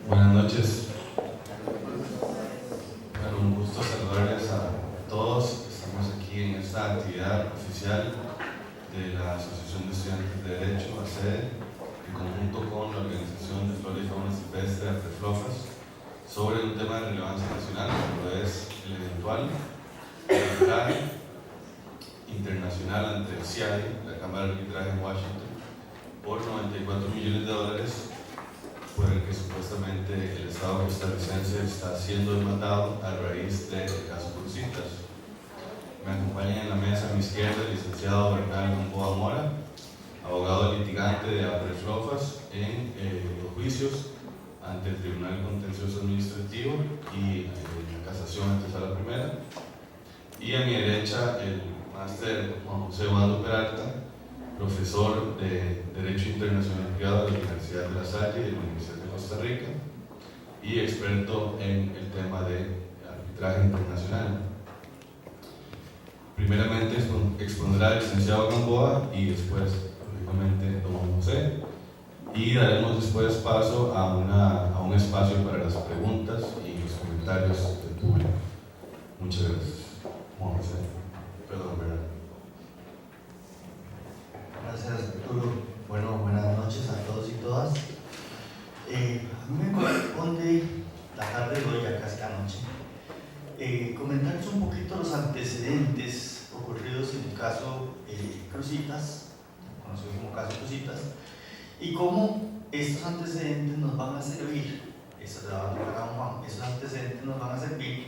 Buenas noches. Bueno, un gusto saludarles a todos. Estamos aquí en esta actividad oficial de la Asociación de Estudiantes de Derecho, ACDE, en conjunto con la Organización de Flora y Fauna Silvestre, APREFLOFAS, sobre un tema de relevancia nacional, como es el eventual arbitraje internacional ante el CIADI, la Cámara de Arbitraje en Washington, por $94 millones, por el que supuestamente el Estado costarricense está siendo demandado a raíz del caso Cruzitas. Me acompaña en la mesa a mi izquierda el licenciado Bernal Gamboa Mora, abogado litigante de APREFLOFAS en los juicios ante el Tribunal Contencioso Administrativo y la casación ante Sala Primera. Y a mi derecha el máster Juan José Obando Peralta, profesor de Derecho Internacional Privado de la Universidad de La Salle y de la Universidad de Costa Rica y experto en el tema de arbitraje internacional. Primeramente expondrá el licenciado Gamboa y después, lógicamente, don José, y daremos después paso a un espacio para las preguntas y los comentarios del público. Muchas gracias. Juan José. Perdón, ¿verdad? Gracias, Arturo. Bueno, buenas noches a todos y todas. A mí me corresponde la tarde de hoy, ya casi la noche, comentarles un poquito los antecedentes ocurridos en el caso Cruzitas, conocido como caso Cruzitas, y cómo estos antecedentes nos van a servir, esos antecedentes nos van a servir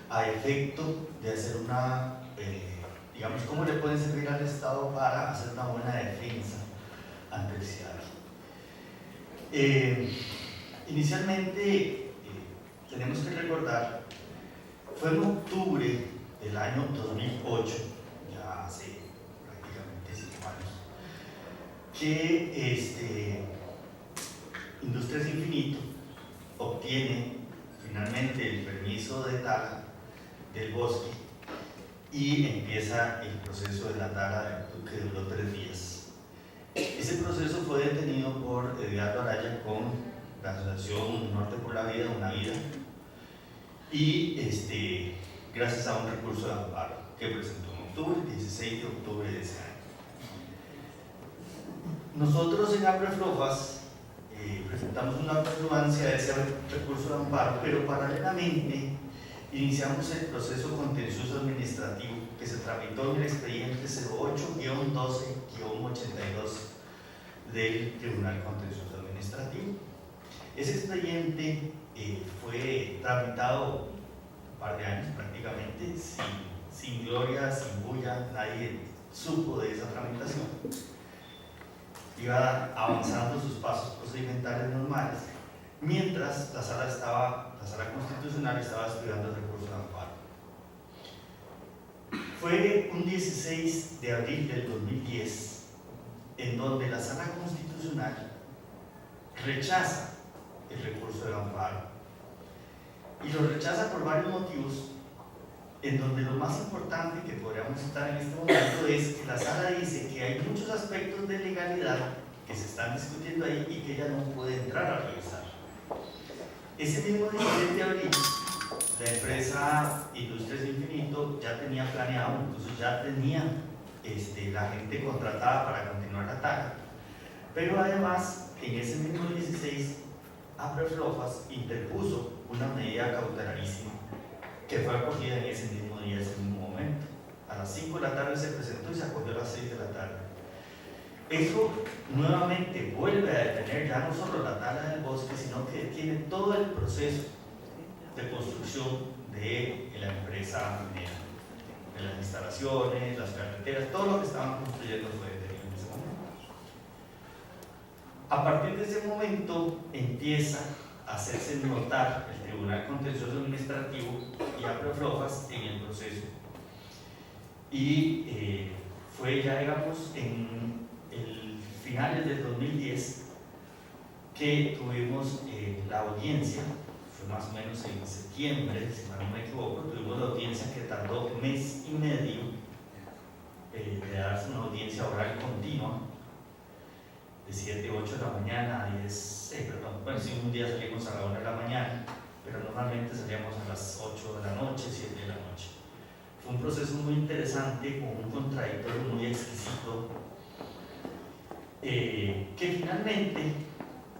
a efecto de hacer una, digamos, cómo le pueden servir al Estado para hacer una buena defensa ante el CIADI. Inicialmente, tenemos que recordar, fue en octubre del año 2008, ya hace prácticamente 5 años, que Industrias Infinito obtiene finalmente el permiso de tala del bosque y empieza el proceso de la tala que duró 3 días. Ese proceso fue detenido por Edgardo Araya con la Asociación Norte por la Vida, Una Vida, y gracias a un recurso de amparo que presentó en octubre, 16 de octubre de ese año. Nosotros en APREFLOFAS presentamos una prudencia de ese recurso de amparo, pero paralelamente iniciamos el proceso contencioso administrativo que se tramitó en el expediente 08-12-82 del Tribunal Contencioso Administrativo. Ese expediente fue tramitado un par de años prácticamente, sin gloria, sin bulla, nadie supo de esa tramitación. Iba avanzando sus pasos procedimentales normales, mientras la sala constitucional estaba estudiando el recurso de amparo. Fue un 16 de abril del 2010 en donde la sala constitucional rechaza el recurso de amparo, y lo rechaza por varios motivos, en donde lo más importante que podríamos citar en este momento es que la sala dice que hay muchos aspectos de legalidad que se están discutiendo ahí y que ella no puede entrar a revisar. Ese mismo 17 de abril, la empresa Industrias Infinito ya tenía planeado, incluso ya tenía la gente contratada para continuar la tarea, pero además en ese mismo 16 APREFLOFAS interpuso una medida cautelarísima que fue acogida en ese mismo día, ese mismo momento. A las 5 de la tarde se presentó y se acogió a las 6 de la tarde. Eso nuevamente vuelve a detener ya no solo la tala del bosque, sino que detiene todo el proceso de construcción de la empresa minera, de las instalaciones, las carreteras, todo lo que estaban construyendo fue detenido en ese momento. A partir de ese momento empieza a hacerse notar el Tribunal Contencioso Administrativo y APREFLOFAS en el proceso. Y fue ya, digamos, en el finales del 2010 que tuvimos la audiencia, fue más o menos en septiembre, si no me equivoco, tuvimos la audiencia que tardó un mes y medio de darse una audiencia oral continua, de 7, 8 de la mañana a 10, bueno, si un día salimos a la 1 de la mañana, pero normalmente salíamos a las 8 de la noche, 7 de la noche. Fue un proceso muy interesante, con un contradictorio muy exquisito, que finalmente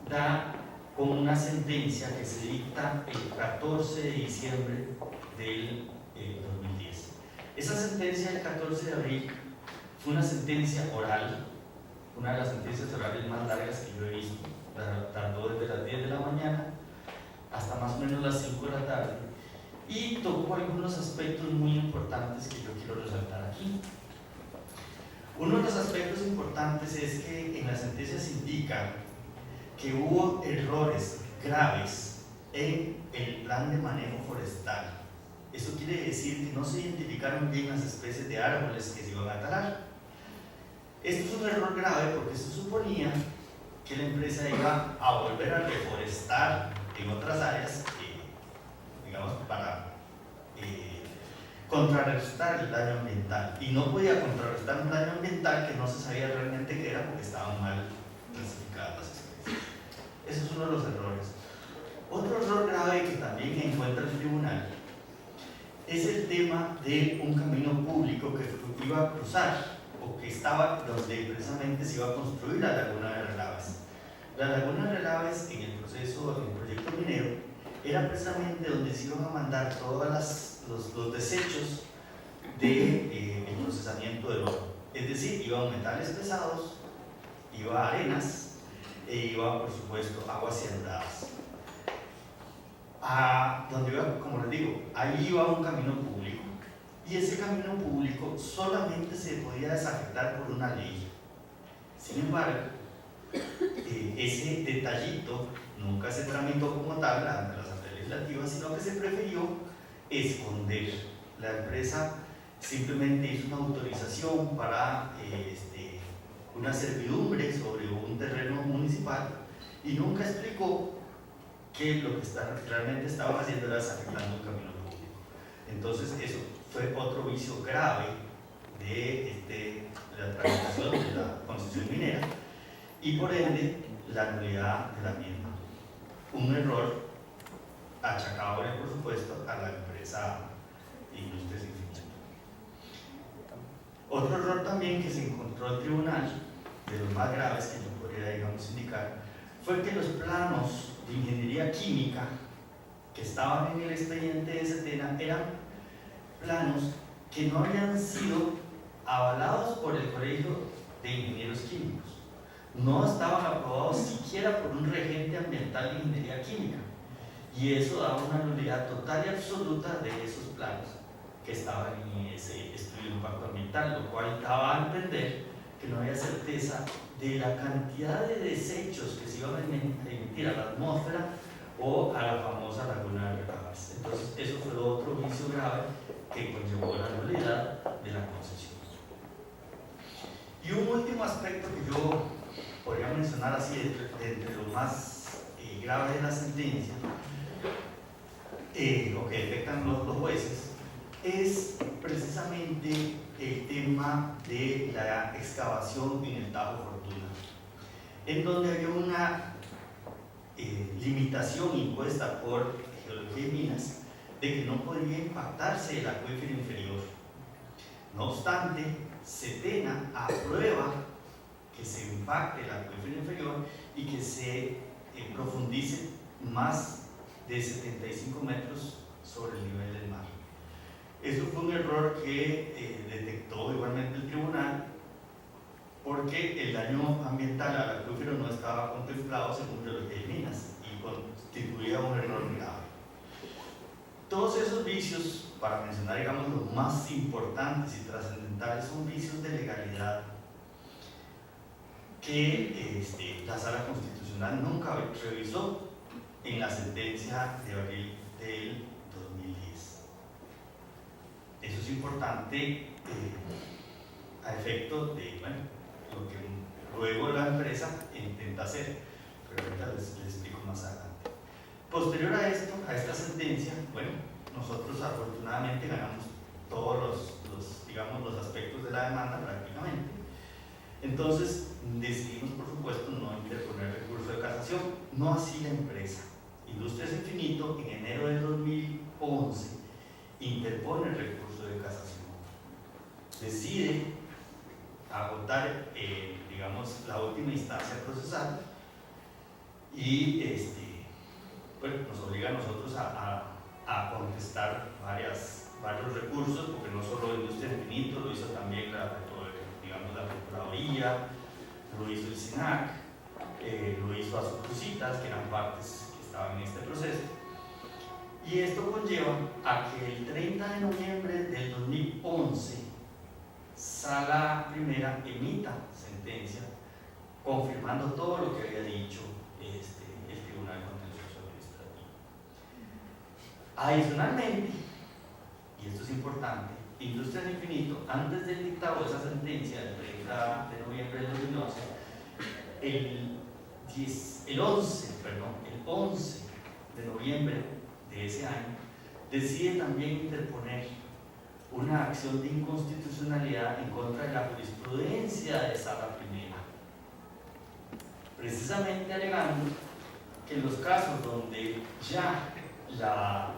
da con una sentencia que se dicta el 14 de diciembre del 2010. Esa sentencia del 14 de abril fue una sentencia oral, una de las sentencias orales más largas que yo he visto. Tardó desde las 10 de la mañana hasta más o menos las 5 de la tarde, y tocó algunos aspectos muy importantes que yo quiero resaltar aquí. Uno de los aspectos importantes es que en la sentencia se indica que hubo errores graves en el plan de manejo forestal. Eso quiere decir que no se identificaron bien las especies de árboles que se iban a talar. Esto es un error grave porque se suponía que la empresa iba a volver a reforestar en otras áreas, digamos, para contrarrestar el daño ambiental, y no podía contrarrestar un daño ambiental que no se sabía realmente qué era porque estaban mal clasificadas las especies. Ese es uno de los errores. Otro error grave que también encuentra el tribunal es el tema de un camino público que iba a cruzar, o que estaba donde precisamente se iba a construir la laguna de Relaves. La laguna de Relaves, en el proceso del proyecto minero, era precisamente donde se iban a mandar todos los desechos del procesamiento del oro. Es decir, iban metales pesados, iba arenas e iba, por supuesto, aguas cianuradas. Donde iba, como les digo, ahí iba un camino público, y ese camino público solamente se podía desafectar por una ley. Sin embargo, ese detallito nunca se tramitó como tal ante la Asamblea Legislativa, sino que se prefirió esconder. La empresa simplemente hizo una autorización para una servidumbre sobre un terreno municipal, y nunca explicó que lo que realmente estaban haciendo era desafectando un camino público. Entonces eso fue otro vicio grave de la tramitación de la concesión minera, y por ende la nulidad de la misma. Un error achacable, por supuesto, a la empresa Industrias Infinito. Otro error también que se encontró el tribunal, de los más graves que yo podría, digamos, indicar, fue que los planos de ingeniería química que estaban en el expediente de Setena eran planos que no habían sido avalados por el Colegio de Ingenieros Químicos. No estaban aprobados siquiera por un regente ambiental de ingeniería química. Y eso daba una nulidad total y absoluta de esos planos que estaban en ese estudio de impacto ambiental, lo cual daba a entender que no había certeza de la cantidad de desechos que se iban a emitir a la atmósfera o a la famosa laguna de Regadas. Entonces, eso fue otro vicio grave que conllevó la nulidad de la concesión. Y un último aspecto que yo podría mencionar así, entre lo más grave de la sentencia, o que detectan los jueces, es precisamente el tema de la excavación en el Tajo Fortuna, en donde había una limitación impuesta por Geología y Minas de que no podía impactarse el acuífero inferior. No obstante, Setena aprueba que se impacte el acuífero inferior y que se profundice más de 75 metros sobre el nivel del mar. Eso fue un error que detectó igualmente el tribunal, porque el daño ambiental al acuífero no estaba contemplado según Geología y Minas y constituía un error grave. Todos esos vicios, para mencionar digamos los más importantes y trascendentales, son vicios de legalidad que la Sala Constitucional nunca revisó en la sentencia de abril del 2010. Eso es importante a efecto de lo que luego la empresa intenta hacer, pero ahorita les explico más adelante. Posterior a esto, a esta sentencia, nosotros afortunadamente ganamos todos los aspectos de la demanda prácticamente. Entonces decidimos, por supuesto, no interponer recurso de casación, no así la empresa. Industrias Infinito, en enero del 2011, interpone el recurso de casación. Decide agotar, la última instancia procesal y nos obliga a nosotros a contestar varios recursos, porque no solo Industrias Infinito, lo hizo también la Procuraduría, lo hizo el SENAC, lo hizo Azucrucitas, que eran partes que estaban en este proceso. Y esto conlleva a que el 30 de noviembre del 2011, Sala Primera emita sentencia confirmando todo lo que había dicho el Tribunal Contencioso Administrativo. Adicionalmente, y esto es importante, Industrias Infinito, antes del dictado de esa sentencia del 30 de noviembre del 2011, el 11 de noviembre de ese año, decide también interponer una acción de inconstitucionalidad en contra de la jurisprudencia de Sala Primera, precisamente alegando que en los casos donde ya la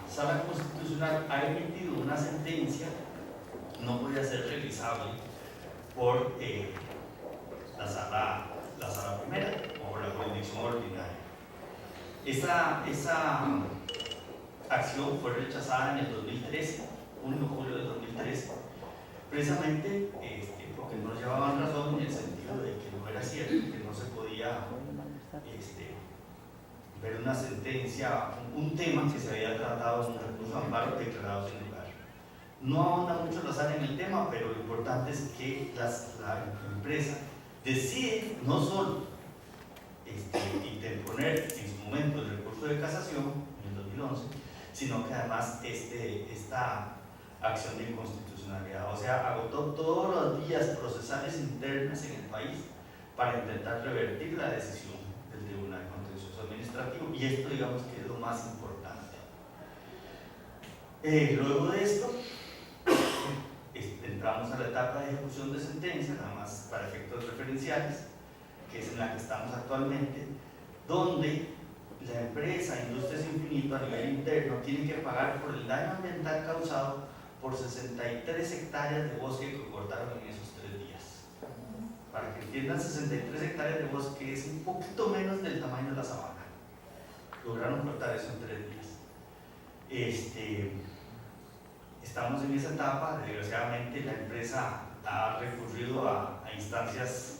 Sala Constitucional ha emitido una sentencia, no podía ser revisable por la sala Primera o la jurisdicción ordinaria. Esa acción fue rechazada en el 2013, 1 de julio del 2013, precisamente porque no llevaban razón en el sentido de que no era cierto, que no se podía ver una sentencia, un tema que se había tratado en un recurso de amparo declarado sin lugar. No ahonda mucho la sala en el tema, pero lo importante es que la empresa decide no solo interponer en su momento el recurso de casación en el 2011, sino que además esta acción de inconstitucionalidad, o sea, agotó todas las vías procesales internas en el país para intentar revertir la decisión del Tribunal Contencioso Administrativo, y esto digamos que es lo más importante. Luego de esto entramos a la etapa de ejecución de sentencia, nada más para efectos referenciales, que es en la que estamos actualmente, donde la empresa Industrias Infinito a nivel interno tiene que pagar por el daño ambiental causado por 63 hectáreas de bosque que cortaron en esos 3 días. Para que entiendan, 63 hectáreas de bosque es un poquito menos del tamaño de la sabana. Lograron cortar eso en 3 días. Estamos en esa etapa. Desgraciadamente la empresa ha recurrido a instancias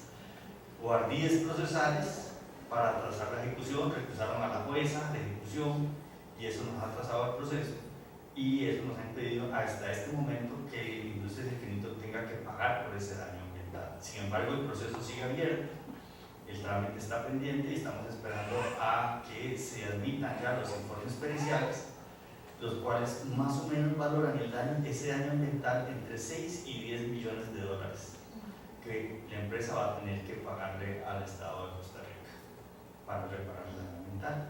o ardíes procesales para atrasar la ejecución. Recusaron a la jueza de ejecución y eso nos ha atrasado el proceso, y eso nos ha impedido hasta este momento que Industrias Infinito tenga que pagar por ese daño ambiental. Sin embargo, el proceso sigue abierto, el trámite está pendiente y estamos esperando a que se admitan ya los informes periciales, los cuales más o menos valoran ese daño ambiental entre 6 y 10 millones de dólares que la empresa va a tener que pagarle al Estado de Costa Rica para reparar el daño ambiental.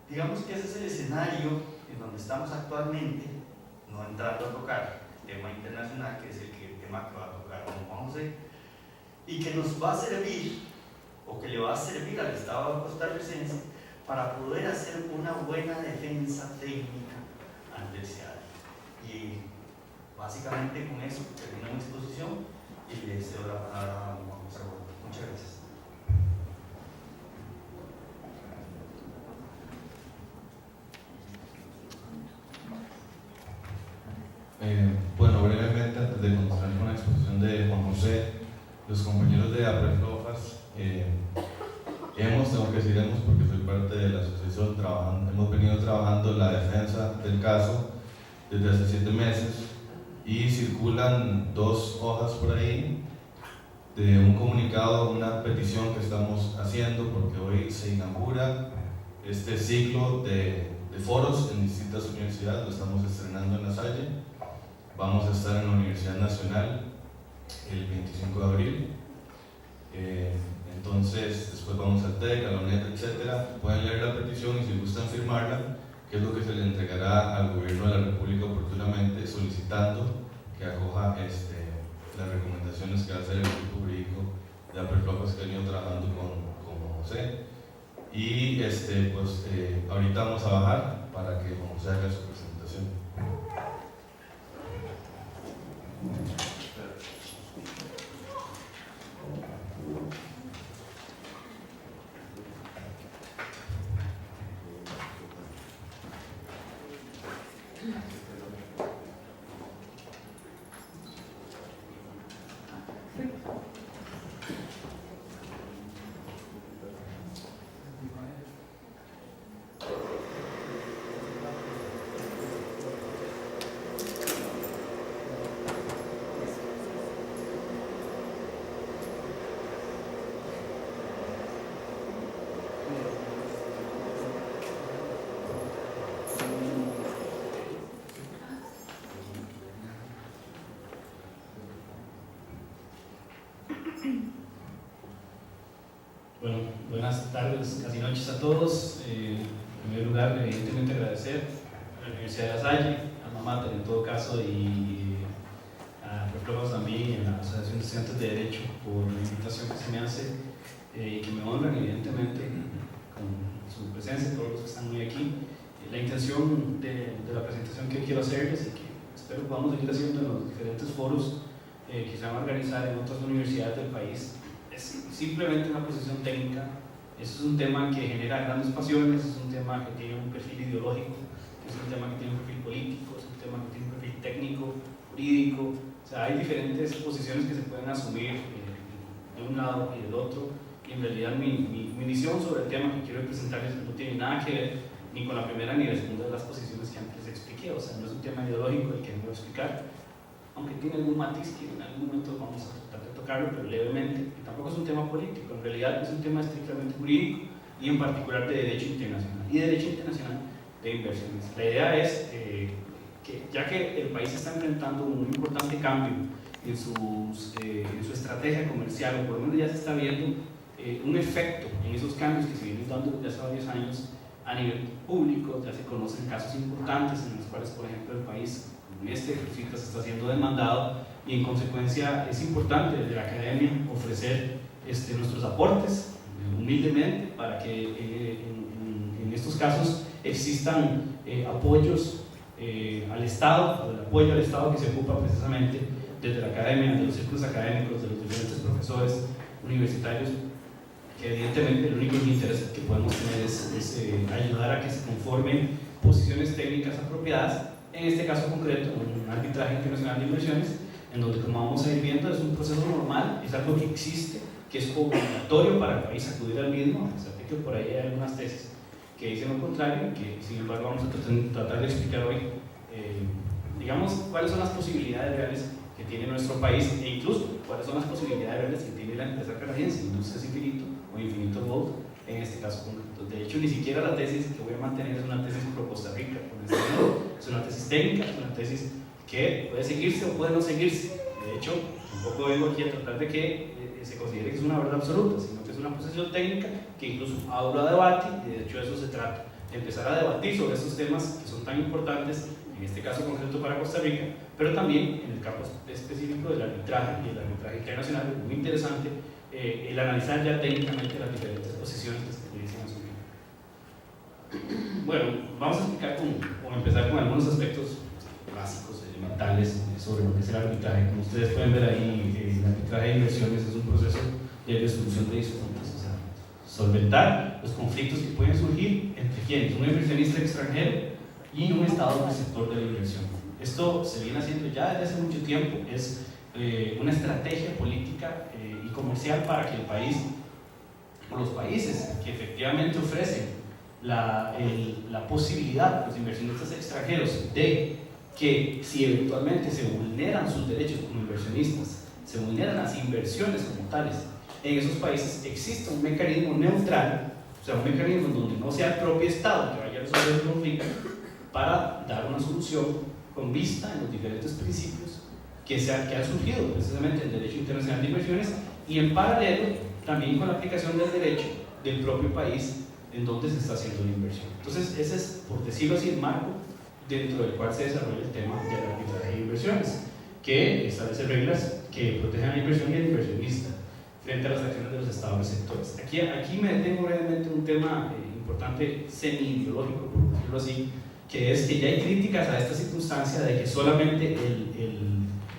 Digamos que ese es el escenario en donde estamos actualmente, no entrando a tocar el tema internacional, que es el tema que va a tocar don Juan José, y que nos va a servir, o que le va a servir al Estado costarricense para poder hacer una buena defensa técnica ante el SEAD. Y básicamente con eso termino mi exposición y le cedo la palabra a don Juan José. Muchas gracias. Bueno, brevemente, antes de continuar con la exposición de Juan José, los compañeros de APREFLOFAS tengo que decir hemos porque soy parte de la asociación, hemos venido trabajando en la defensa del caso desde hace 7 meses y circulan 2 hojas por ahí de un comunicado, una petición que estamos haciendo porque hoy se inaugura este ciclo de foros en distintas universidades, lo estamos estrenando en La Salle. Vamos a estar en la Universidad Nacional el 25 de abril. Entonces, después vamos al TEC, a la UNED, etc. Pueden leer la petición y si gustan firmarla, que es lo que se le entregará al Gobierno de la República oportunamente, solicitando que acoja las recomendaciones que va a hacer el equipo jurídico de APREFLOFAS que ha venido trabajando con José. Y ahorita vamos a bajar para que José haga su presentación. Bueno, buenas tardes, casi noches a todos. En primer lugar, evidentemente agradecer a la Universidad de La Salle, a Mamata en todo caso, y a APREFLOFAS también, y a la Asociación de Estudiantes de Derecho por la invitación que se me hace y que me honran evidentemente con su presencia, todos los que están hoy aquí. La intención de la presentación que quiero hacerles y que espero podamos seguir haciendo en los diferentes foros que se van a organizar en otras universidades del país es simplemente una posición técnica. Eso es un tema que genera grandes pasiones, es un tema que tiene un perfil ideológico, es un tema que tiene un perfil político, es un tema que tiene un perfil técnico, jurídico. O sea, hay diferentes posiciones que se pueden asumir de un lado y del otro, y en realidad mi visión sobre el tema que quiero presentarles no tiene nada que ver ni con la primera ni la segunda de las posiciones que antes expliqué. O sea, no es un tema ideológico el que voy a explicar, aunque tiene algún matiz que en algún momento vamos a tratar de tocarlo, pero levemente. Y tampoco es un tema político, en realidad es un tema estrictamente jurídico y en particular de derecho internacional y derecho internacional de inversiones. La idea es que ya que el país está enfrentando un importante cambio en su estrategia comercial, o por lo menos ya se está viendo un efecto en esos cambios que se vienen dando desde hace varios años a nivel público. Ya se conocen casos importantes en los cuales, por ejemplo, el país en este ejercicio se está siendo demandado, y en consecuencia es importante desde la academia ofrecer nuestros aportes humildemente para que en estos casos existan apoyos al Estado, el apoyo al Estado que se ocupa precisamente desde la academia, de los círculos académicos, de los diferentes profesores universitarios, que evidentemente el único interés que podemos tener es ayudar a que se conformen posiciones técnicas apropiadas, en este caso concreto, un arbitraje internacional de inversiones, en donde, como vamos a ir viendo, es un proceso normal, es algo que existe, que es obligatorio para el país acudir al mismo, a pesar de que por ahí hay algunas tesis que dicen lo contrario, que sin embargo vamos a tratar de explicar hoy, digamos, cuáles son las posibilidades reales que tiene nuestro país, e incluso cuáles son las posibilidades reales que tiene la empresa canadiense, Industrias Infinito o Infinito Gold, en este caso concreto. De hecho, ni siquiera la tesis que voy a mantener es una tesis pro Costa Rica, es una tesis técnica, es una tesis que puede seguirse o puede no seguirse. De hecho, tampoco vengo aquí a tratar de que se considere que es una verdad absoluta, sino que es una posición técnica que incluso habla de debate, y de hecho de eso se trata, de empezar a debatir sobre estos temas que son tan importantes, en este caso concreto para Costa Rica, pero también en el campo específico del arbitraje y el arbitraje internacional. Es muy interesante el analizar ya técnicamente las diferentes posiciones que se dicen a su. Bueno, vamos a explicar o empezar con algunos aspectos básicos, elementales, sobre lo que es el arbitraje. Como ustedes pueden ver ahí, el arbitraje de inversiones es un proceso de resolución de disputas, o sea, solventar los conflictos que pueden surgir entre quienes, un inversionista extranjero y un Estado receptor de la inversión. Esto se viene haciendo ya desde hace mucho tiempo, es una estrategia política y comercial para que el país, o los países que efectivamente ofrecen la posibilidad a los inversionistas extranjeros de que si eventualmente se vulneran sus derechos como inversionistas, se vulneran las inversiones como tales, en esos países existe un mecanismo neutral, o sea, un mecanismo en donde no sea el propio Estado que vaya a resolver el conflicto, para dar una solución con vista en los diferentes principios que han surgido precisamente el derecho internacional de inversiones, y en paralelo también con la aplicación del derecho del propio país en donde se está haciendo la inversión. Entonces ese es, por decirlo así, el marco dentro del cual se desarrolla el tema del arbitraje de inversiones, que establece reglas que protegen a la inversión y al inversionista frente a las acciones de los estados receptores. Aquí me detengo brevemente en un tema importante, semi-ideológico, por decirlo así, que es que ya hay críticas a esta circunstancia de que solamente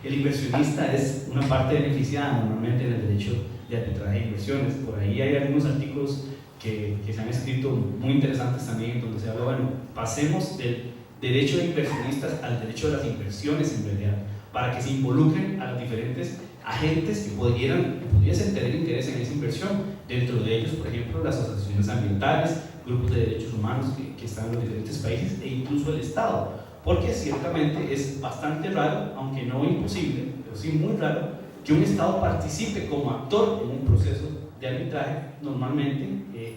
el inversionista es una parte beneficiada normalmente en el derecho de arbitraje de inversiones. Por ahí hay algunos artículos que se han escrito muy interesantes también, donde se habla, bueno, pasemos del derecho de inversionistas al derecho de las inversiones en realidad, para que se involucren a los diferentes agentes que pudiesen tener interés en esa inversión. Dentro de ellos, por ejemplo, las asociaciones ambientales, grupos de derechos humanos que están en los diferentes países, e incluso el Estado, porque ciertamente es bastante raro, aunque no imposible, pero sí muy raro, que un Estado participe como actor en un proceso de arbitraje. Normalmente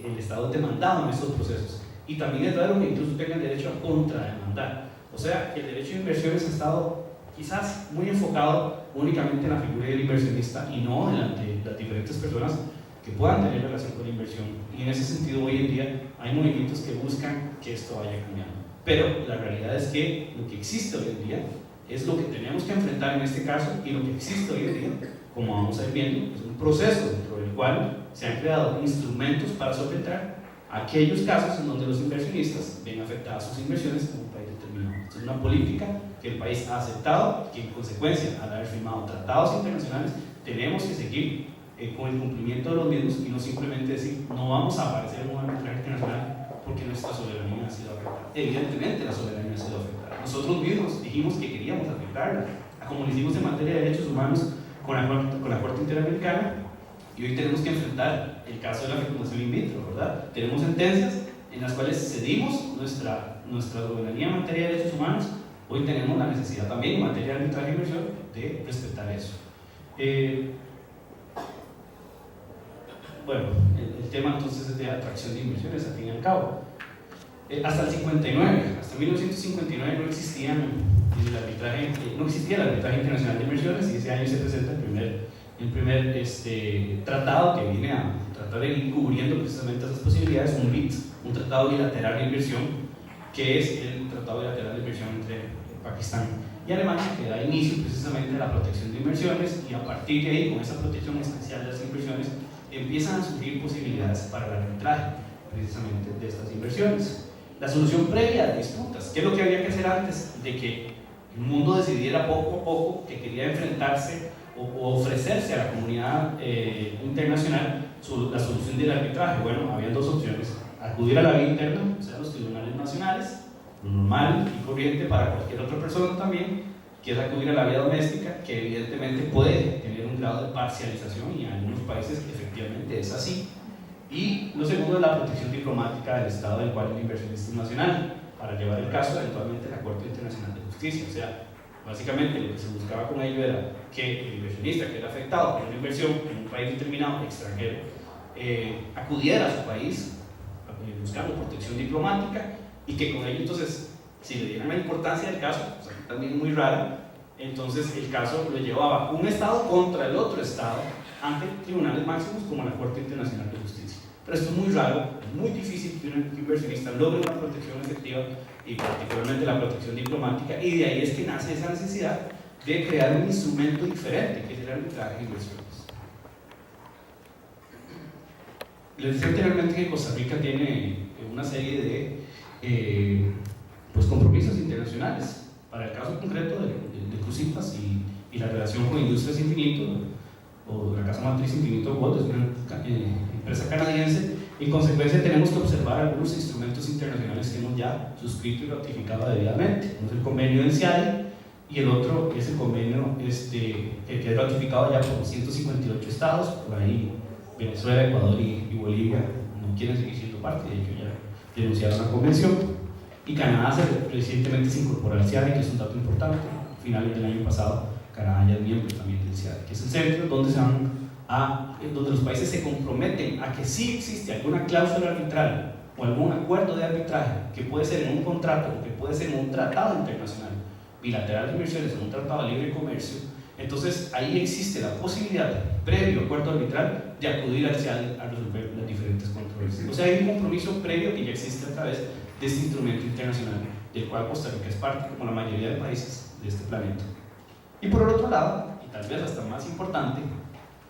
el Estado es demandado en estos procesos, y también es raro que incluso tengan derecho a contrademandar. O sea, que el derecho de inversiones ha estado quizás muy enfocado únicamente en la figura del inversionista y no en las diferentes personas que puedan tener relación con la inversión. Y en ese sentido, hoy en día hay movimientos que buscan que esto vaya cambiando. Pero la realidad es que lo que existe hoy en día es lo que tenemos que enfrentar en este caso, y lo que existe hoy en día, como vamos a ir viendo, es un proceso dentro del cual se han creado instrumentos para solventar aquellos casos en donde los inversionistas ven afectadas sus inversiones en un país determinado. Esto es una política que el país ha aceptado, que en consecuencia, al haber firmado tratados internacionales, tenemos que seguir con el cumplimiento de los mismos, y no simplemente decir, no vamos a aparecer en un arbitraje internacional porque nuestra soberanía ha sido afectada. Evidentemente la soberanía ha sido afectada. Nosotros mismos dijimos que queríamos afectarla, como lo hicimos en materia de derechos humanos con la Corte Interamericana, y hoy tenemos que enfrentar el caso de la fecundación in vitro, ¿verdad? Tenemos sentencias en las cuales cedimos nuestra soberanía en materia de derechos humanos. Hoy tenemos la necesidad también en materia de arbitraje de inversión de respetar eso. Bueno, el tema entonces es de atracción de inversiones, al fin y al cabo. Hasta el 59, hasta 1959 no existía el arbitraje internacional de inversiones, y ese año se presenta el primer tratado que viene a tratar de ir cubriendo precisamente esas posibilidades, un BIT, un tratado bilateral de inversión, que es el tratado bilateral de inversión entre Pakistán y Alemania, que da inicio precisamente a la protección de inversiones, y a partir de ahí, con esa protección especial de las inversiones, empiezan a surgir posibilidades para el arbitraje precisamente de estas inversiones. La solución previa de disputas, ¿qué es lo que había que hacer antes de que el mundo decidiera poco a poco que quería enfrentarse o ofrecerse a la comunidad internacional la solución del arbitraje? Bueno, había dos opciones: acudir a la vía interna, o sea, los tribunales nacionales, lo normal y corriente para cualquier otra persona también, que es acudir a la vía doméstica, que evidentemente puede tener un grado de parcialización y en algunos países efectivamente es así. Y lo segundo es la protección diplomática del Estado del cual el inversionista es nacional, para llevar el caso eventualmente a la Corte Internacional de Justicia. O sea, básicamente lo que se buscaba con ello era que el inversionista que era afectado por una inversión en un país determinado, extranjero, acudiera a su país buscando protección diplomática y que con ello entonces, si le dieran la importancia del caso, o sea, también es muy raro, entonces el caso lo llevaba un Estado contra el otro Estado ante tribunales máximos como la Corte Internacional de Justicia. Pero esto es muy raro, es muy difícil que un inversionista logre una protección efectiva y particularmente la protección diplomática, y de ahí es que nace esa necesidad de crear un instrumento diferente que es el arbitraje de inversiones. Les decía anteriormente que Costa Rica tiene una serie de pues compromisos internacionales. Para el caso concreto de Cruzitas y la relación con Industrias Infinito, o la casa matriz Infinito Gold, es una empresa canadiense, y en consecuencia tenemos que observar algunos instrumentos internacionales que hemos ya suscrito y ratificado debidamente. Uno es el convenio de CIAI y el otro es el convenio que es ratificado ya por 158 estados. Por ahí Venezuela, Ecuador y Bolivia no quieren seguir siendo parte, de hecho ya denunciaron la convención. Y Canadá recientemente se incorporó al CIAI, que es un dato importante. A finales del año pasado, Canadá ya es miembro también del CIAI, que es el centro donde los países se comprometen a que si existe alguna cláusula arbitral o algún acuerdo de arbitraje, que puede ser en un contrato o que puede ser en un tratado internacional, bilateral de inversiones o un tratado de libre comercio, entonces ahí existe la posibilidad, previo acuerdo arbitral, de acudir al CIAI a resolver las diferentes controversias. O sea, hay un compromiso previo que ya existe a través de este instrumento internacional, del cual Costa Rica es parte, como la mayoría de países de este planeta. Y por el otro lado, y tal vez hasta más importante,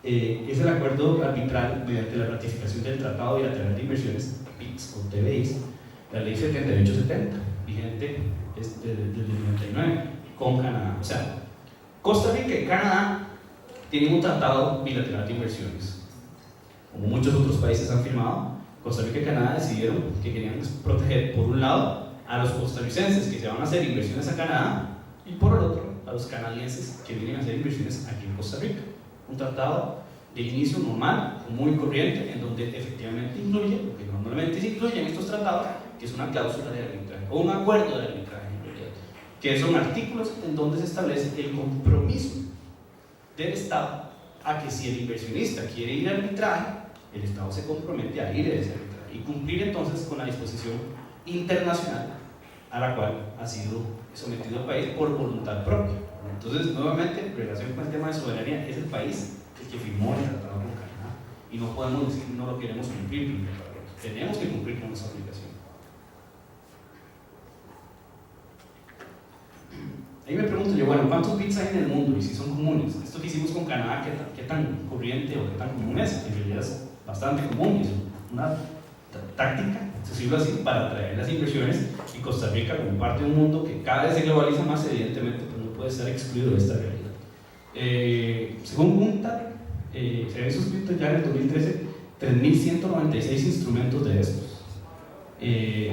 es el acuerdo arbitral mediante la ratificación del Tratado Bilateral de Inversiones, PICS o TBIs, la ley 7870, vigente desde el 99, con Canadá. O sea, Costa Rica y Canadá tienen un tratado bilateral de inversiones. Como muchos otros países han firmado, Costa Rica y Canadá decidieron que querían proteger, por un lado, a los costarricenses que se van a hacer inversiones a Canadá, y por el otro, a los canadienses que vienen a hacer inversiones aquí en Costa Rica. Un tratado de inicio normal, muy corriente, en donde efectivamente incluye lo que normalmente se incluye en estos tratados, que es una cláusula de arbitraje, o un acuerdo de arbitraje, en realidad, que son artículos en donde se establece el compromiso del Estado a que si el inversionista quiere ir al arbitraje, el Estado se compromete a ir a ese arbitraje y cumplir entonces con la disposición internacional a la cual ha sido sometido el país por voluntad propia. Entonces, nuevamente, en relación con el tema de soberanía, es el país el que firmó el tratado con Canadá y no podemos decir no lo queremos cumplir, tenemos que cumplir con esa obligación. Ahí me pregunto yo, bueno, ¿cuántos bits hay en el mundo y si son comunes? Esto que hicimos con Canadá, ¿qué tan corriente o qué tan común es? En realidad es bastante común, es una táctica, se sirve así, para atraer las inversiones, y Costa Rica, como parte de un mundo que cada vez se globaliza más, evidentemente pues no puede ser excluido de esta realidad. Según UNCTAD, se habían suscrito ya en el 2013 3.196 instrumentos de estos.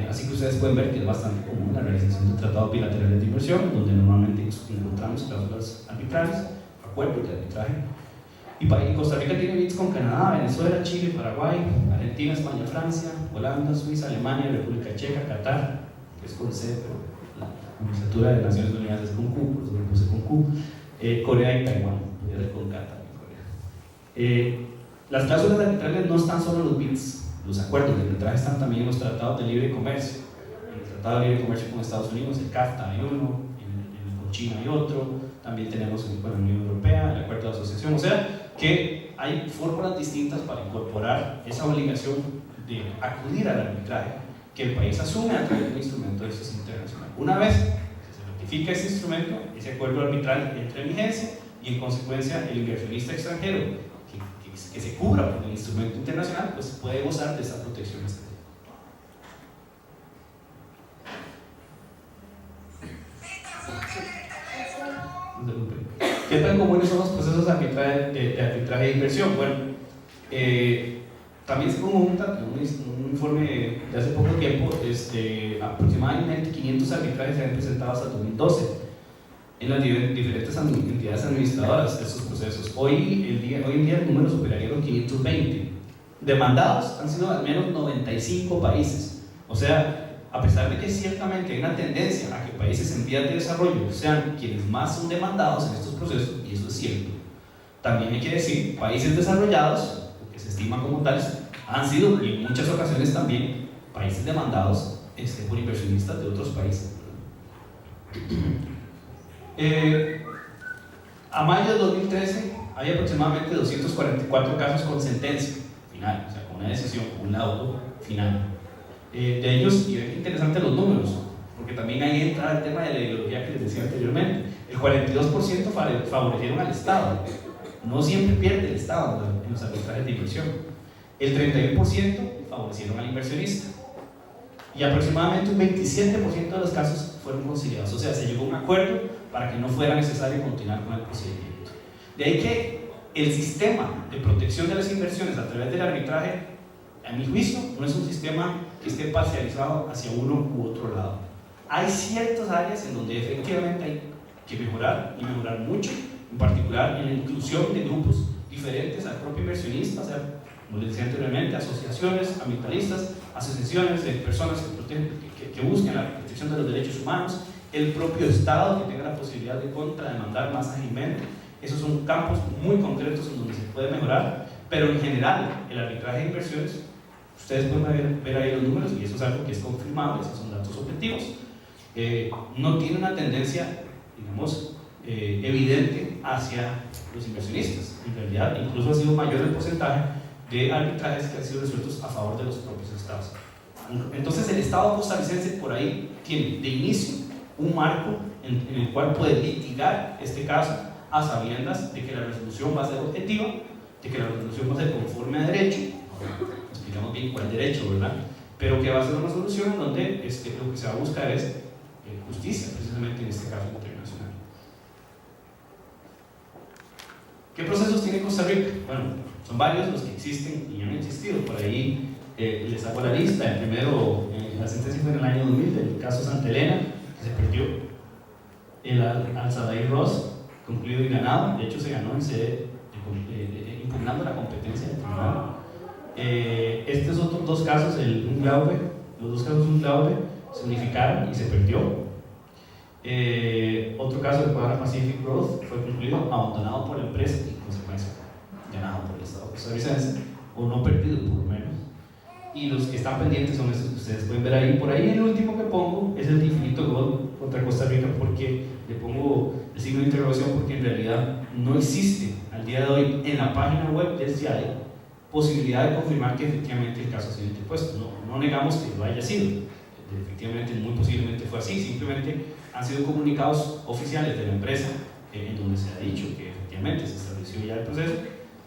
Así que ustedes pueden ver que es bastante común la realización de tratados bilaterales de inversión, donde normalmente encontramos cláusulas arbitrales, acuerdos de arbitraje. Y Costa Rica tiene BITs con Canadá, Venezuela, Chile, Paraguay, Argentina, España, Francia, Holanda, Suiza, Alemania, República Checa, Qatar, que es con C, pero la Administratura de Naciones Unidas es con Q, por eso le puse con Q, Corea y Taiwán, podría ser con Qatar y Corea. Las cláusulas arbitrales no están solo en los BITs, los acuerdos de arbitraje están también en los tratados de libre comercio. En el Tratado de Libre Comercio con Estados Unidos, el CAFTA hay uno, con China hay otro, también tenemos con la Unión Europea, el acuerdo de asociación, o sea que hay fórmulas distintas para incorporar esa obligación de acudir al arbitraje que el país asume a través de un instrumento de estos internacional. Una vez que se ratifica ese instrumento, ese acuerdo arbitral entra en vigencia y en consecuencia el inversionista extranjero que se cubra por el instrumento internacional pues puede gozar de esa protección estatal. ¿Qué tan comunes son los procesos de arbitraje de inversión? Bueno, También según un informe de hace poco tiempo, aproximadamente 500 arbitrajes se han presentado hasta el 2012 en las diferentes entidades administradoras de estos procesos. Hoy en día el número superaría los 520. Demandados han sido al menos 95 países. O sea, a pesar de que ciertamente hay una tendencia a que países en vías de desarrollo sean quienes más son demandados en estos procesos, y eso es cierto, también hay que decir, países desarrollados, que se estiman como tales, han sido, y en muchas ocasiones también, países demandados por inversionistas de otros países. A mayo de 2013 hay aproximadamente 244 casos con sentencia final, o sea, con una decisión, con un laudo final. De ellos, y ven interesante los números, porque también ahí entra el tema de la ideología que les decía anteriormente. El 42% favorecieron al Estado. No siempre pierde el Estado en los arbitrajes de inversión. El 31% favorecieron al inversionista. Y aproximadamente un 27% de los casos fueron conciliados. O sea, se llegó a un acuerdo para que no fuera necesario continuar con el procedimiento. De ahí que el sistema de protección de las inversiones a través del arbitraje, a mi juicio, no es un sistema que esté parcializado hacia uno u otro lado. Hay ciertas áreas en donde efectivamente hay que mejorar, y mejorar mucho, en particular en la inclusión de grupos diferentes al propio inversionista, o sea, como les decía anteriormente, asociaciones ambientalistas, asociaciones de personas que buscan la protección de los derechos humanos, el propio Estado que tenga la posibilidad de contrademandar más ágilmente. Esos son campos muy concretos en donde se puede mejorar, pero en general el arbitraje de inversiones, ustedes pueden ver ahí los números, y eso es algo que es confirmable, esos son datos objetivos. No tiene una tendencia, digamos, evidente hacia los inversionistas. En realidad, incluso ha sido mayor el porcentaje de arbitrajes que han sido resueltos a favor de los propios estados. Entonces, el Estado costarricense por ahí tiene de inicio un marco en el cual puede litigar este caso a sabiendas de que la resolución va a ser objetiva, de que la resolución va a ser conforme a derecho. Explicamos bien cuál derecho, ¿verdad? Pero que va a ser una solución en donde lo que se va a buscar es justicia, precisamente en este caso internacional. ¿Qué procesos tiene Costa Rica? Bueno, son varios los que existen y han existido. Por ahí les hago la lista. El primero, la sentencia fue en el año 2000 del caso Santa Elena, que se perdió. El Al-Sadair Ross, concluido y ganado. De hecho, se ganó en sede impugnando la competencia del tribunal. Estos otros dos casos, un Glaube, los dos casos un Glaube, se unificaron y se perdió. Otro caso de Cuadra Pacific Growth fue concluido, abandonado por la empresa y, en consecuencia, ganado por el Estado costarricense, o no perdido por lo menos. Y los que están pendientes son estos que ustedes pueden ver ahí. Por ahí el último que pongo es el de Infinito Gold contra Costa Rica, porque le pongo el signo de interrogación, porque en realidad no existe al día de hoy en la página web del CIADE posibilidad de confirmar que efectivamente el caso ha sido interpuesto. No negamos que lo haya sido, efectivamente muy posiblemente fue así, simplemente han sido comunicados oficiales de la empresa en donde se ha dicho que efectivamente se estableció ya el proceso,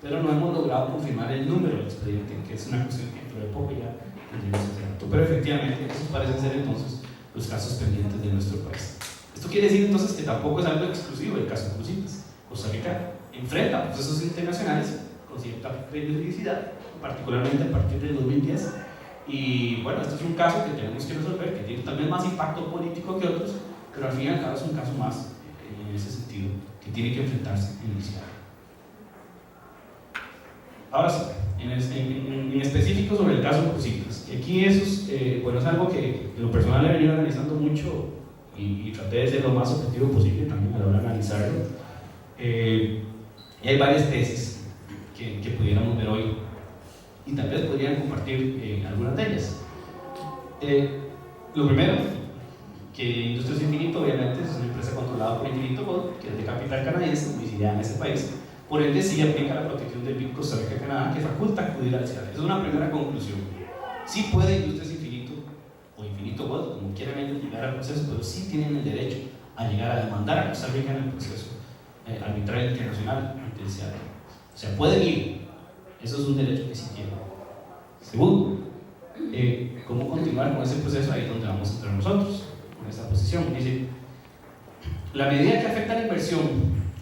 pero no hemos logrado confirmar el número del expediente, que es una cuestión que dentro de poco ya tendremos ese dato. Pero efectivamente esos parecen ser entonces los casos pendientes de nuestro país. Esto quiere decir entonces que tampoco es algo exclusivo del caso Cruzitas. Costa Rica enfrenta procesos internacionales con cierta periodicidad, particularmente a partir del 2010, y bueno, este es un caso que tenemos que resolver, que tiene tal vez más impacto político que otros, pero al fin y al cabo es un caso más en ese sentido que tiene que enfrentarse en el CIADE. Ahora sí, en específico sobre el caso Cruzitas, y aquí eso bueno, es algo que en lo personal he venido analizando mucho y traté de ser lo más objetivo posible también a la hora de analizarlo. Y hay varias tesis que pudiéramos ver hoy y tal vez podrían compartir algunas de ellas. Lo primero, que Industrias Infinito obviamente es una empresa controlada por Infinito Gold, que es de capital canadiense, domiciliada en ese país, por ende sí aplica la protección del BID Costa Rica Canadá, que faculta acudir al CIADE. Esa es una primera conclusión. Sí puede Industrias Infinito o Infinito Gold, como quieran ellos, llegar al proceso, pero sí tienen el derecho a llegar a demandar a Costa Rica en el proceso arbitral internacional ante el CIADE. O sea, pueden ir, eso es un derecho que sí tienen. Segundo, ¿cómo continuar con ese proceso? Ahí es donde vamos a entrar nosotros, con esta posición. Dice, la medida que afecta a la inversión,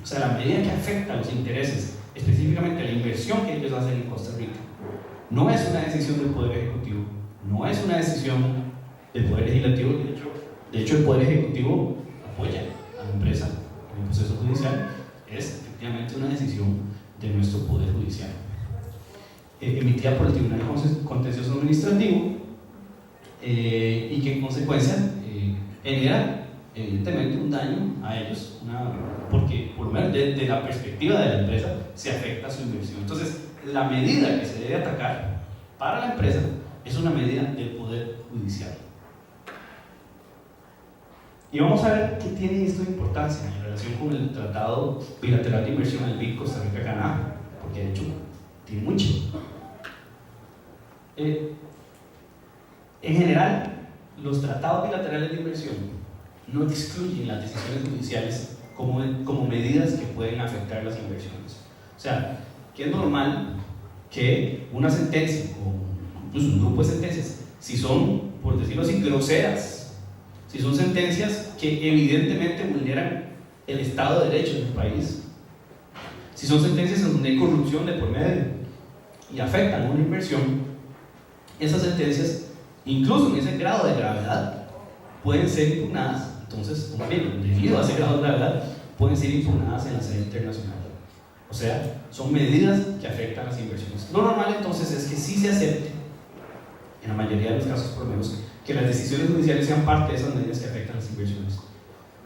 o sea, la medida que afecta a los intereses, específicamente a la inversión que ellos hacen en Costa Rica, no es una decisión del Poder Ejecutivo, no es una decisión del Poder Legislativo. De hecho el Poder Ejecutivo apoya a la empresa en el proceso judicial. Es efectivamente una decisión de nuestro Poder Judicial, emitida por el Tribunal Contencioso Administrativo, y que en consecuencia genera evidentemente un daño a ellos, porque por lo menos desde la perspectiva de la empresa se afecta su inversión. Entonces, la medida que se debe atacar para la empresa es una medida del Poder Judicial. Y vamos a ver qué tiene esto de importancia en relación con el Tratado Bilateral de Inversión, el BID Costa Rica-Canadá, porque de hecho tiene mucho. En general, los tratados bilaterales de inversión no excluyen las decisiones judiciales como medidas que pueden afectar las inversiones. O sea, que es normal que una sentencia o incluso un grupo de sentencias, si son, por decirlo así, groseras, si son sentencias que evidentemente vulneran el Estado de Derecho en el país, si son sentencias en donde hay corrupción de por medio y afectan a una inversión, esas sentencias, incluso en ese grado de gravedad, pueden ser impugnadas. Entonces, debido a ese grado de gravedad, pueden ser impugnadas en la sede internacional. O sea, son medidas que afectan las inversiones. Lo normal entonces es que sí se acepte, en la mayoría de los casos por lo menos, que las decisiones judiciales sean parte de esas medidas que afectan las inversiones.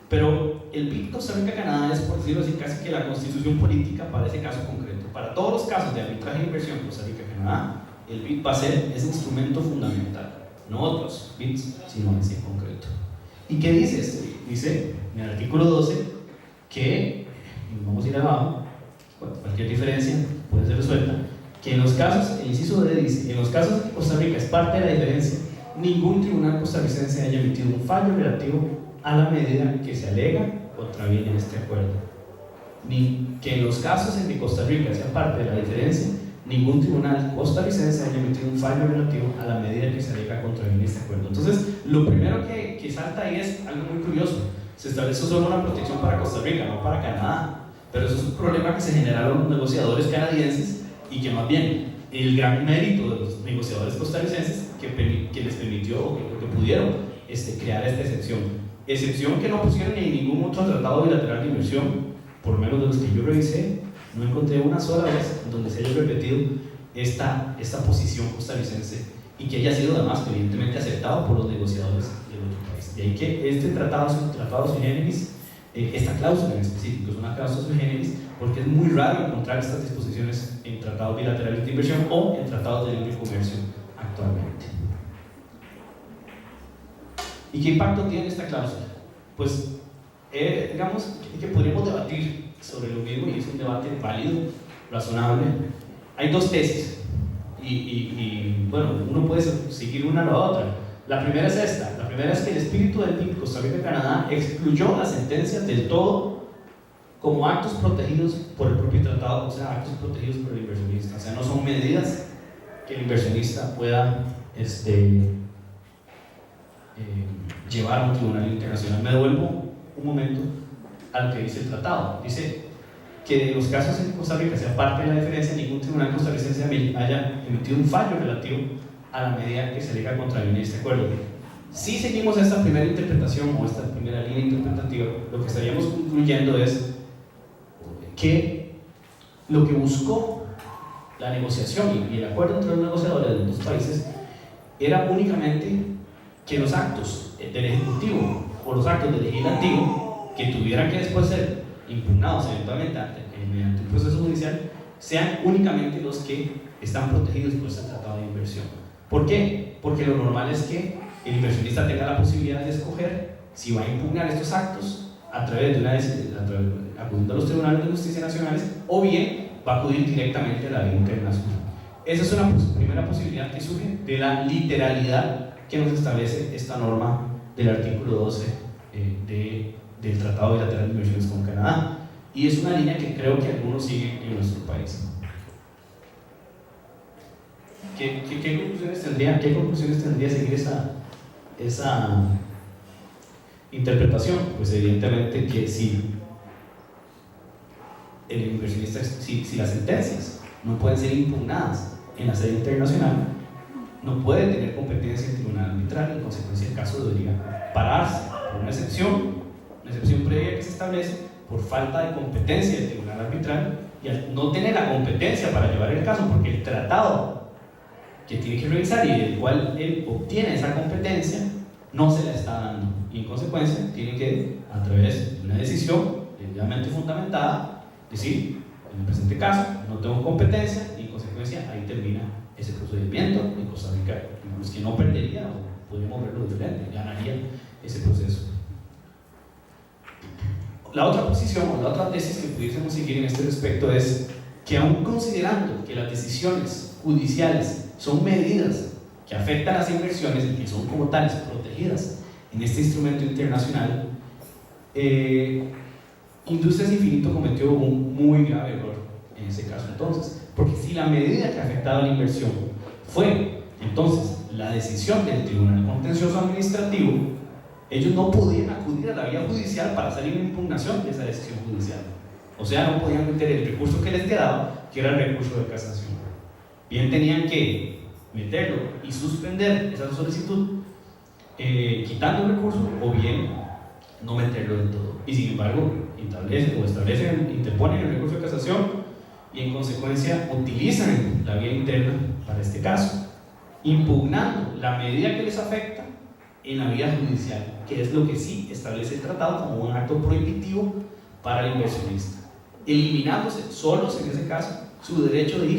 Pero el BID Costa Rica-Canadá es, por decirlo así, casi que la constitución política para ese caso concreto. Para todos los casos de arbitraje de inversión Costa Rica-Canadá, el BID va a ser ese instrumento fundamental, no otros BIDs, sino ese en concreto. ¿Y qué dice este BID? Dice en el artículo 12 que, vamos a ir abajo, cualquier diferencia puede ser resuelta, que en los casos, el inciso D dice, en los casos que Costa Rica es parte de la diferencia, ningún tribunal costarricense haya emitido un fallo relativo a la medida que se alega contraviene este acuerdo. Ni que en los casos en que Costa Rica sea parte de la diferencia, ningún tribunal costarricense haya emitido un fallo relativo a la medida que se alega contraviene este acuerdo. Entonces, lo primero que salta ahí es algo muy curioso. Se establece solo una protección para Costa Rica, no para Canadá. Pero eso es un problema que se generaron los negociadores canadienses y que más bien el gran mérito de los negociadores costarricenses que les permitió o que pudieron crear esta excepción que no pusieron ni en ningún otro tratado bilateral de inversión, por lo menos de los que yo revisé. No encontré una sola vez donde se haya repetido esta posición costarricense y que haya sido además evidentemente aceptado por los negociadores del otro país. De ahí que este tratado es un tratado sui generis. Esta cláusula en específico es una cláusula sui generis porque es muy raro encontrar estas disposiciones en tratados bilaterales de inversión o en tratados de libre comercio actualmente. ¿Y qué impacto tiene esta cláusula? Pues digamos que podríamos debatir sobre lo mismo y es un debate válido, razonable. Hay dos tesis y bueno, uno puede seguir una a la otra. La primera es esta. La primera es que el espíritu del BID Costa Rica-Canadá excluyó las sentencias del todo como actos protegidos por el propio tratado, o sea, actos protegidos por el inversionista. O sea, no son medidas que el inversionista pueda llevar a un tribunal internacional. Me devuelvo un momento a lo que dice el tratado. Dice que en los casos en Costa Rica sea parte de la diferencia, ningún tribunal costarricense haya emitido un fallo relativo a la medida que se alega contravenir este acuerdo. Si seguimos esta primera interpretación o esta primera línea interpretativa, lo que estaríamos concluyendo es que lo que buscó la negociación y el acuerdo entre los negociadores de los dos países era únicamente que los actos del Ejecutivo o los actos del Legislativo que tuvieran que después ser impugnados eventualmente mediante un proceso judicial sean únicamente los que están protegidos por este tratado de inversión. ¿Por qué? Porque lo normal es que el inversionista tenga la posibilidad de escoger si va a impugnar estos actos a través de acudiendo a los tribunales de justicia nacionales o bien va a acudir directamente a la ley internacional. Esa es una primera posibilidad que surge de la literalidad que nos establece esta norma del artículo 12 del Tratado Bilateral de Inversiones con Canadá, y es una línea que creo que algunos siguen en nuestro país. ¿Qué conclusiones tendría seguir esa interpretación? Pues evidentemente que si el inversionista, si las sentencias no pueden ser impugnadas en la sede internacional, no puede tener competencia en el tribunal arbitral, y en consecuencia el caso debería pararse por una excepción previa que se establece por falta de competencia del tribunal arbitral, y al no tener la competencia para llevar el caso, porque el tratado que tiene que revisar y del cual él obtiene esa competencia no se la está dando, y en consecuencia tiene que, a través de una decisión debidamente fundamentada, decir: en el presente caso no tengo competencia, y en consecuencia ahí termina ese procedimiento. En Costa Rica, incluso que no perdería, o podríamos verlo diferente, ganaría ese proceso. La otra posición o la otra tesis que pudiésemos seguir en este respecto es que, aun considerando que las decisiones judiciales son medidas que afectan las inversiones y que son como tales protegidas en este instrumento internacional, Industrias Infinito cometió un muy grave error en ese caso. Entonces, porque si la medida que afectaba la inversión fue entonces la decisión del Tribunal Contencioso Administrativo, ellos no podían acudir a la vía judicial para hacer una impugnación de esa decisión judicial. O sea, no podían meter el recurso que les quedaba, que era el recurso de casación. Bien, tenían que meterlo y suspender esa solicitud, quitando el recurso, o bien no meterlo del todo. Y sin embargo, interponen el recurso de casación, y en consecuencia utilizan la vía interna para este caso, impugnando la medida que les afecta en la vía judicial, que es lo que sí establece el tratado como un acto prohibitivo para el inversionista, eliminándose solos en ese caso su derecho de ir